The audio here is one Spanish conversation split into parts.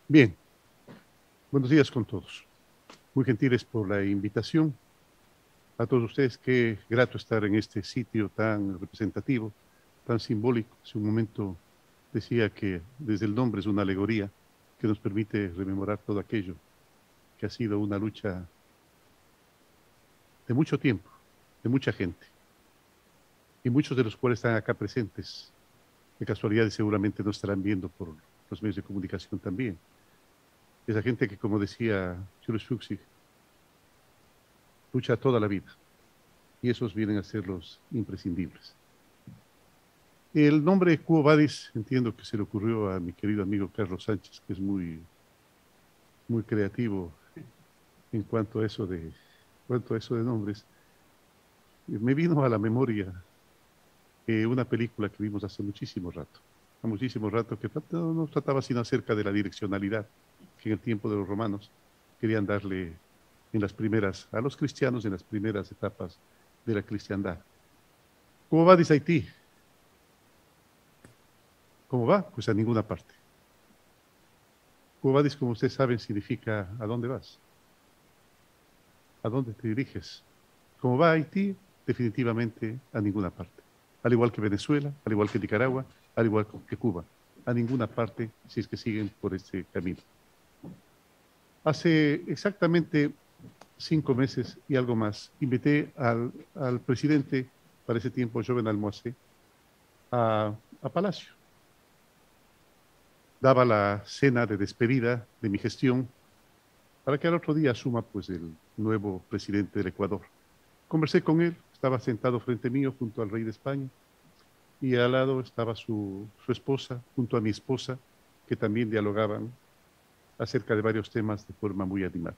Bien, buenos días con todos. Muy gentiles por la invitación. A todos ustedes, qué grato estar en este sitio tan representativo, tan simbólico. Hace un momento decía que desde el nombre es una alegoría que nos permite rememorar todo aquello que ha sido una lucha de mucho tiempo, de mucha gente, y muchos de los cuales están acá presentes. De casualidad, seguramente nos estarán viendo por los medios de comunicación también. Esa gente que, como decía Julius Fuchs, lucha toda la vida, y esos vienen a ser los imprescindibles. El nombre Quo Vadis entiendo que se le ocurrió a mi querido amigo Carlos Sánchez, que es muy creativo en cuanto a eso de nombres. Me vino a la memoria una película que vimos hace muchísimo rato, que no trataba sino acerca de la direccionalidad que en el tiempo de los romanos querían darle a los cristianos en las primeras etapas de la cristiandad. ¿Cómo va, dice Haití? ¿Cómo va? Pues a ninguna parte. ¿Cómo va, dice, como ustedes saben, significa ¿a dónde vas? ¿A dónde te diriges? ¿Cómo va Haití? Definitivamente a ninguna parte. Al igual que Venezuela, al igual que Nicaragua, al igual que Cuba. A ninguna parte si es que siguen por este camino. Hace exactamente 5 meses y algo más, invité al presidente, para ese tiempo, Joven Almoacé, a Palacio. Daba la cena de despedida de mi gestión para que al otro día asuma pues el nuevo presidente del Ecuador. Conversé con él, estaba sentado frente mío junto al rey de España y al lado estaba su esposa, junto a mi esposa, que también dialogaban acerca de varios temas de forma muy animada.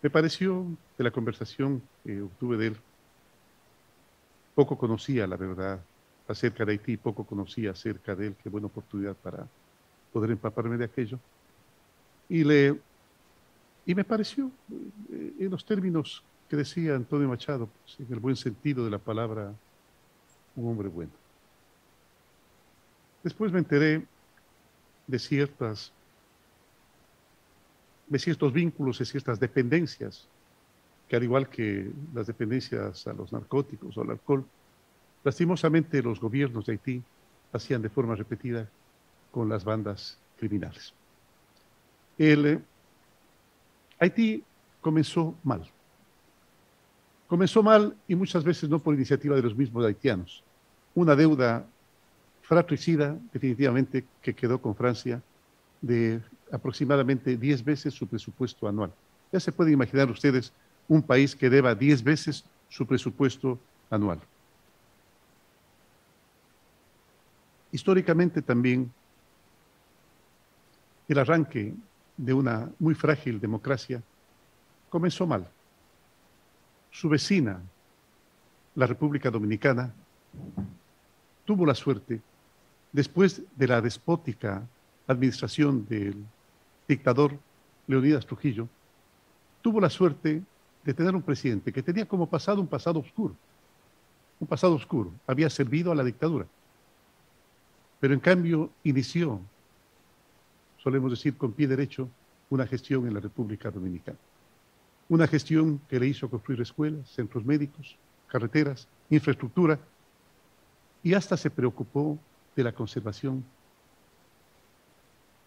Me pareció de la conversación que obtuve de él, poco conocía la verdad acerca de Haití, poco conocía acerca de él, qué buena oportunidad para poder empaparme de aquello. Y, le, y me pareció, en los términos que decía Antonio Machado, pues, en el buen sentido de la palabra, un hombre bueno. Después me enteré de ciertos vínculos, de ciertas dependencias, que al igual que las dependencias a los narcóticos o al alcohol, lastimosamente los gobiernos de Haití hacían de forma repetida con las bandas criminales. El Haití comenzó mal. Comenzó mal y muchas veces no por iniciativa de los mismos haitianos. Una deuda fratricida definitivamente que quedó con Francia de aproximadamente 10 veces su presupuesto anual. Ya se pueden imaginar ustedes un país que deba 10 veces su presupuesto anual. Históricamente también el arranque de una muy frágil democracia comenzó mal. Su vecina, la República Dominicana, tuvo la suerte, después de la despótica administración del dictador Leonidas Trujillo, tuvo la suerte de tener un presidente que tenía como pasado un pasado oscuro, había servido a la dictadura, pero en cambio inició, solemos decir con pie derecho, una gestión en la República Dominicana. Una gestión que le hizo construir escuelas, centros médicos, carreteras, infraestructura, y hasta se preocupó de la conservación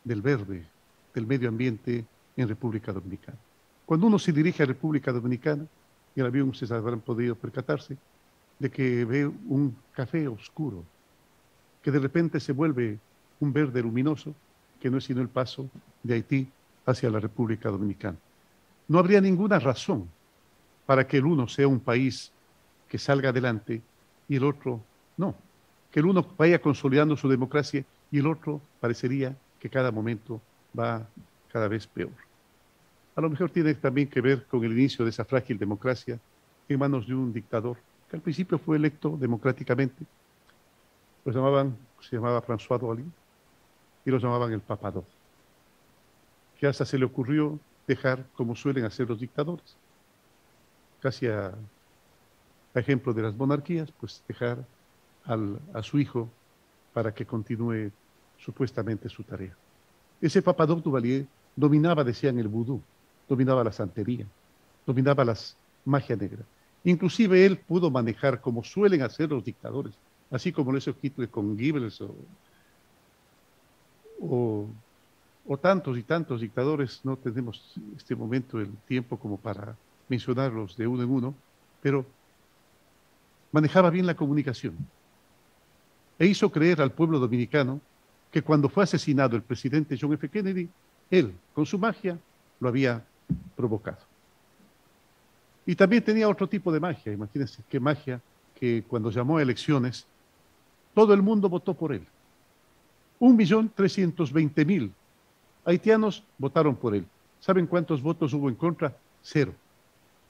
del verde, del medio ambiente en República Dominicana. Cuando uno se dirige a República Dominicana, en el avión ustedes habrán podido percatarse de que ve un café oscuro, que de repente se vuelve un verde luminoso, que no es sino el paso de Haití hacia la República Dominicana. No habría ninguna razón para que el uno sea un país que salga adelante y el otro no. Que el uno vaya consolidando su democracia y el otro parecería que cada momento va cada vez peor. A lo mejor tiene también que ver con el inicio de esa frágil democracia en manos de un dictador que al principio fue electo democráticamente. Se llamaba François Dolly y lo llamaban el Papador, que hasta se le ocurrió dejar, como suelen hacer los dictadores, casi a ejemplo de las monarquías, pues dejar a su hijo para que continúe supuestamente su tarea. Ese Papa-Doc Duvalier dominaba, decían, el vudú, dominaba la santería, dominaba las magia negra. Inclusive él pudo manejar, como suelen hacer los dictadores, así como lo hizo Hitler con Goebbels o, o tantos y tantos dictadores. No tenemos este momento el tiempo como para mencionarlos de uno en uno, pero manejaba bien la comunicación e hizo creer al pueblo dominicano que cuando fue asesinado el presidente John F. Kennedy, él, con su magia, lo había provocado. Y también tenía otro tipo de magia. Imagínense qué magia, que cuando llamó a elecciones, todo el mundo votó por él. 1.320.000 haitianos votaron por él. ¿Saben cuántos votos hubo en contra? Cero.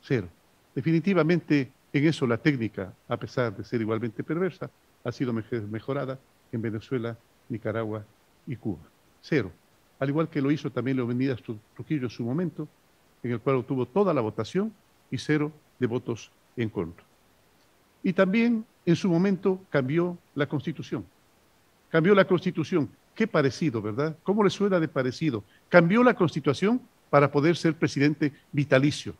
Cero. Definitivamente en eso la técnica, a pesar de ser igualmente perversa, ha sido mejorada en Venezuela, Nicaragua y Cuba. Cero. Al igual que lo hizo también Leonidas Trujillo en su momento, en el cual obtuvo toda la votación y cero de votos en contra. Y también en su momento cambió la Constitución. Cambió la Constitución. Qué parecido, ¿verdad? ¿Cómo le suena de parecido? Cambió la Constitución para poder ser presidente vitalicio,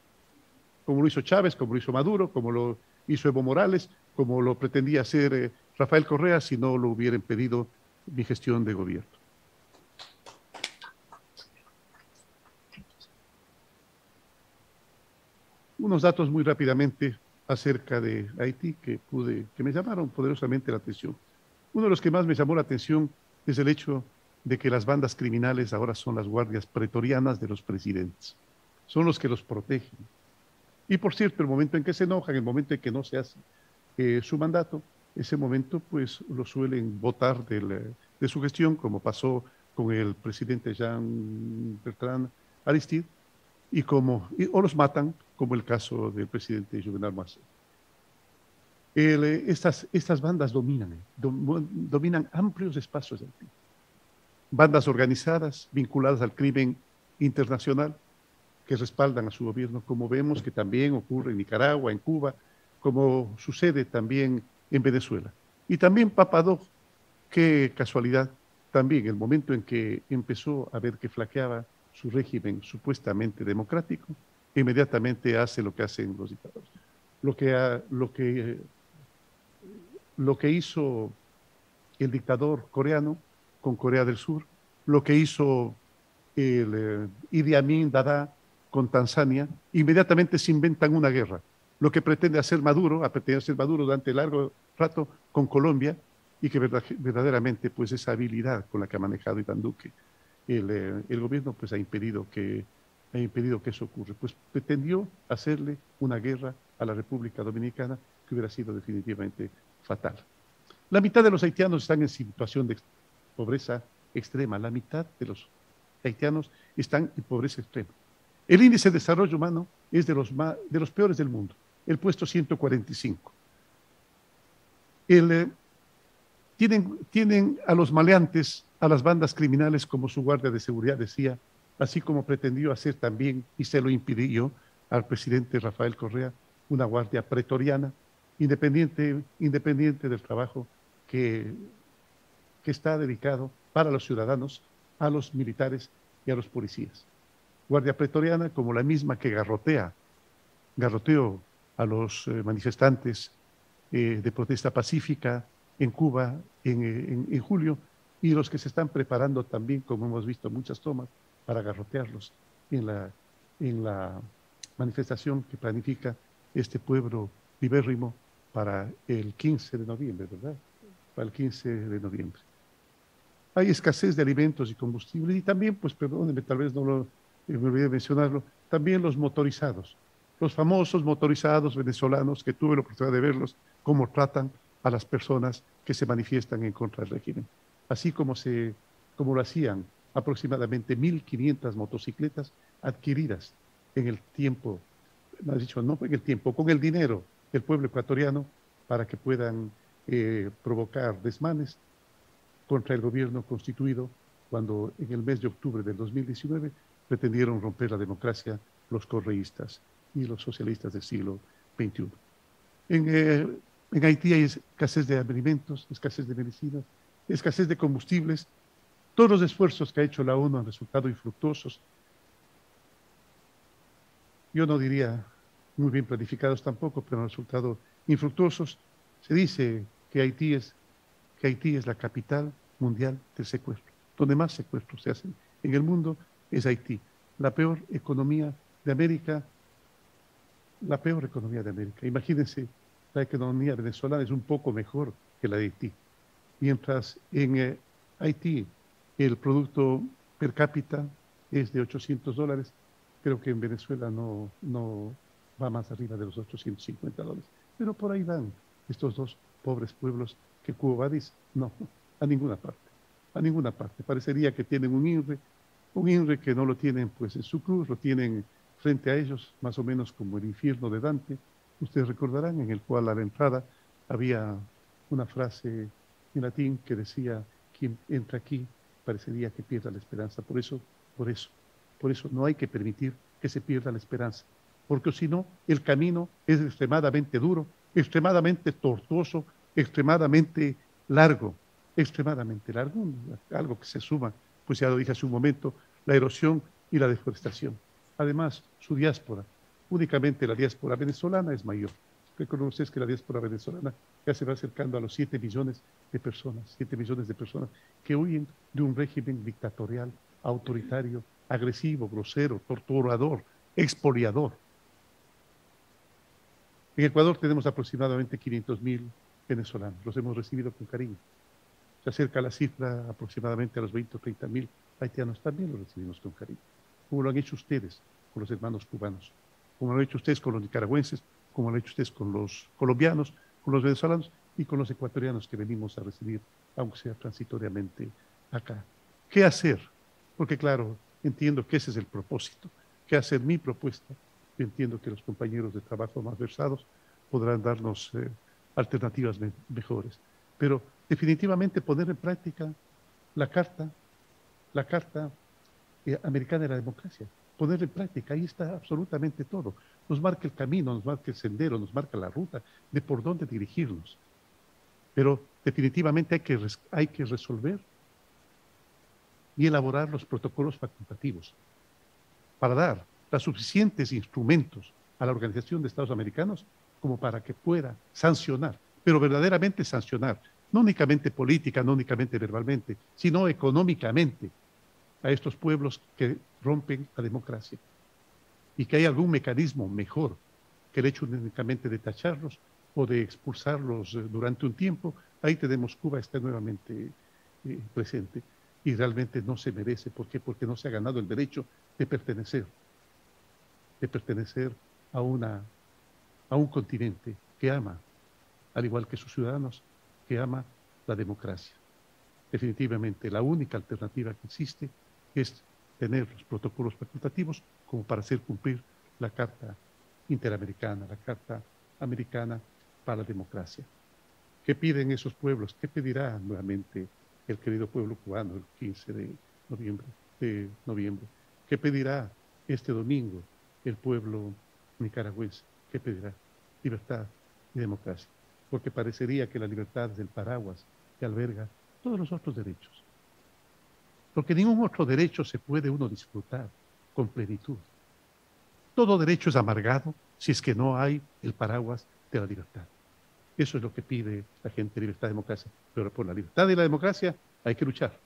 como lo hizo Chávez, como lo hizo Maduro, como lo hizo Evo Morales, como lo pretendía hacer Rafael Correa si no lo hubieran pedido mi gestión de gobierno. Unos datos muy rápidamente acerca de Haití que me llamaron poderosamente la atención. Uno de los que más me llamó la atención es el hecho de que las bandas criminales ahora son las guardias pretorianas de los presidentes. Son los que los protegen. Y por cierto, el momento en que se enojan, el momento en que no se hace su mandato, ese momento pues lo suelen votar de su gestión, como pasó con el presidente Jean-Bertrand Aristide, o los matan, como el caso del presidente Juvenal Moïse. Estas bandas dominan amplios espacios del país. Bandas organizadas, vinculadas al crimen internacional, que respaldan a su gobierno, como vemos que también ocurre en Nicaragua, en Cuba, como sucede también en Venezuela. Y también Papa-Doc, qué casualidad, también el momento en que empezó a ver que flaqueaba su régimen supuestamente democrático, inmediatamente hace lo que hacen los dictadores. Lo que hizo el dictador coreano con Corea del Sur, lo que hizo el Idi Amin Dada con Tanzania, inmediatamente se inventan una guerra. Lo que pretende hacer Maduro, ha pretendido hacer Maduro durante largo rato con Colombia, y que verdaderamente pues esa habilidad con la que ha manejado Iván Duque, el gobierno pues ha impedido que eso ocurra. Pues pretendió hacerle una guerra a la República Dominicana que hubiera sido definitivamente fatal. La mitad de los haitianos están en situación de pobreza extrema. La mitad de los haitianos están en pobreza extrema. El índice de desarrollo humano es de los peores del mundo, el puesto 145. Tienen a los maleantes, a las bandas criminales como su guardia de seguridad, decía, así como pretendió hacer también, y se lo impidió al presidente Rafael Correa, una guardia pretoriana, independiente del trabajo que está dedicado para los ciudadanos, a los militares y a los policías. Guardia pretoriana como la misma que garroteó a los manifestantes de protesta pacífica en Cuba en julio, y los que se están preparando también, como hemos visto en muchas tomas, para garrotearlos en la manifestación que planifica este pueblo libérrimo para el 15 de noviembre, ¿verdad? Para el 15 de noviembre. Hay escasez de alimentos y combustibles, y también, pues perdónenme, tal vez me olvidé mencionarlo, también los motorizados, los famosos motorizados venezolanos, que tuve la oportunidad de verlos, cómo tratan a las personas que se manifiestan en contra del régimen. Así como lo hacían aproximadamente 1.500 motocicletas adquiridas en el tiempo, me has dicho, no en el tiempo, con el dinero del pueblo ecuatoriano, para que puedan provocar desmanes contra el gobierno constituido, cuando en el mes de octubre del 2019 pretendieron romper la democracia los correístas y los socialistas del siglo XXI. En Haití hay escasez de alimentos, escasez de medicinas, escasez de combustibles, Todos los esfuerzos que ha hecho la ONU han resultado infructuosos. Yo no diría muy bien planificados tampoco, pero han resultado infructuosos. Se dice que Haití es la capital mundial del secuestro. Donde más secuestros se hacen en el mundo es Haití. La peor economía de América, la peor economía de América. Imagínense, la economía venezolana es un poco mejor que la de Haití. Mientras en Haití el producto per cápita es de $800, creo que en Venezuela no va más arriba de los $850. Pero por ahí van estos dos pobres pueblos que Cubo Vadis, no, a ninguna parte, a ninguna parte. Parecería que tienen un INRE que no lo tienen pues en su cruz, lo tienen frente a ellos, más o menos como el infierno de Dante. Ustedes recordarán, en el cual a la entrada había una frase en latín que decía: quien entra aquí parecería que pierda la esperanza. Por eso no hay que permitir que se pierda la esperanza, porque si no, el camino es extremadamente duro, extremadamente tortuoso, extremadamente largo, algo que se suma, pues ya lo dije hace un momento, la erosión y la deforestación. Además, su diáspora, únicamente la diáspora venezolana es mayor. Recuerden ustedes que la diáspora venezolana ya se va acercando a los 7 millones de personas, 7 millones de personas que huyen de un régimen dictatorial, autoritario, agresivo, grosero, torturador, expoliador. En Ecuador tenemos aproximadamente 500.000 venezolanos, los hemos recibido con cariño. Se acerca la cifra aproximadamente a los 20 o 30.000 haitianos, también los recibimos con cariño. Como lo han hecho ustedes con los hermanos cubanos, como lo han hecho ustedes con los nicaragüenses, como lo han hecho ustedes con los colombianos, con los venezolanos y con los ecuatorianos que venimos a recibir, aunque sea transitoriamente acá. ¿Qué hacer? Porque claro, entiendo que ese es el propósito. ¿Qué hacer? Mi propuesta. Yo entiendo que los compañeros de trabajo más versados podrán darnos alternativas mejores. Pero definitivamente poner en práctica la Carta Americana de la Democracia, poner en práctica, ahí está absolutamente todo. Nos marca el camino, nos marca el sendero, nos marca la ruta de por dónde dirigirnos. Pero definitivamente hay que resolver y elaborar los protocolos facultativos para dar los suficientes instrumentos a la Organización de Estados Americanos como para que pueda sancionar, pero verdaderamente sancionar, no únicamente política, no únicamente verbalmente, sino económicamente a estos pueblos que rompen la democracia y que hay algún mecanismo mejor que el hecho únicamente de tacharlos o de expulsarlos durante un tiempo. Ahí tenemos Cuba está nuevamente presente y realmente no se merece. ¿Por qué? Porque no se ha ganado el derecho de pertenecer a, a un continente que ama, al igual que sus ciudadanos, que ama la democracia. Definitivamente la única alternativa que existe es tener los protocolos facultativos como para hacer cumplir la Carta Interamericana, la Carta Americana para la Democracia. ¿Qué piden esos pueblos? ¿Qué pedirá nuevamente el querido pueblo cubano el 15 de noviembre? ¿Qué pedirá este domingo el pueblo nicaragüense? ¿Qué pedirá? Libertad y democracia. Porque parecería que la libertad es el paraguas que alberga todos los otros derechos. Porque ningún otro derecho se puede uno disfrutar con plenitud. Todo derecho es amargado si es que no hay el paraguas de la libertad. Eso es lo que pide la gente, libertad y democracia. Pero por la libertad y la democracia hay que luchar.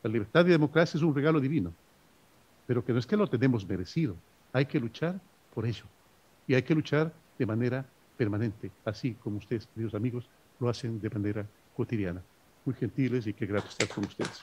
La libertad y la democracia es un regalo divino, pero que no es que lo tenemos merecido. Hay que luchar por ello. Y hay que luchar de manera permanente, así como ustedes, queridos amigos, lo hacen de manera cotidiana. Muy gentiles y qué grato estar con ustedes.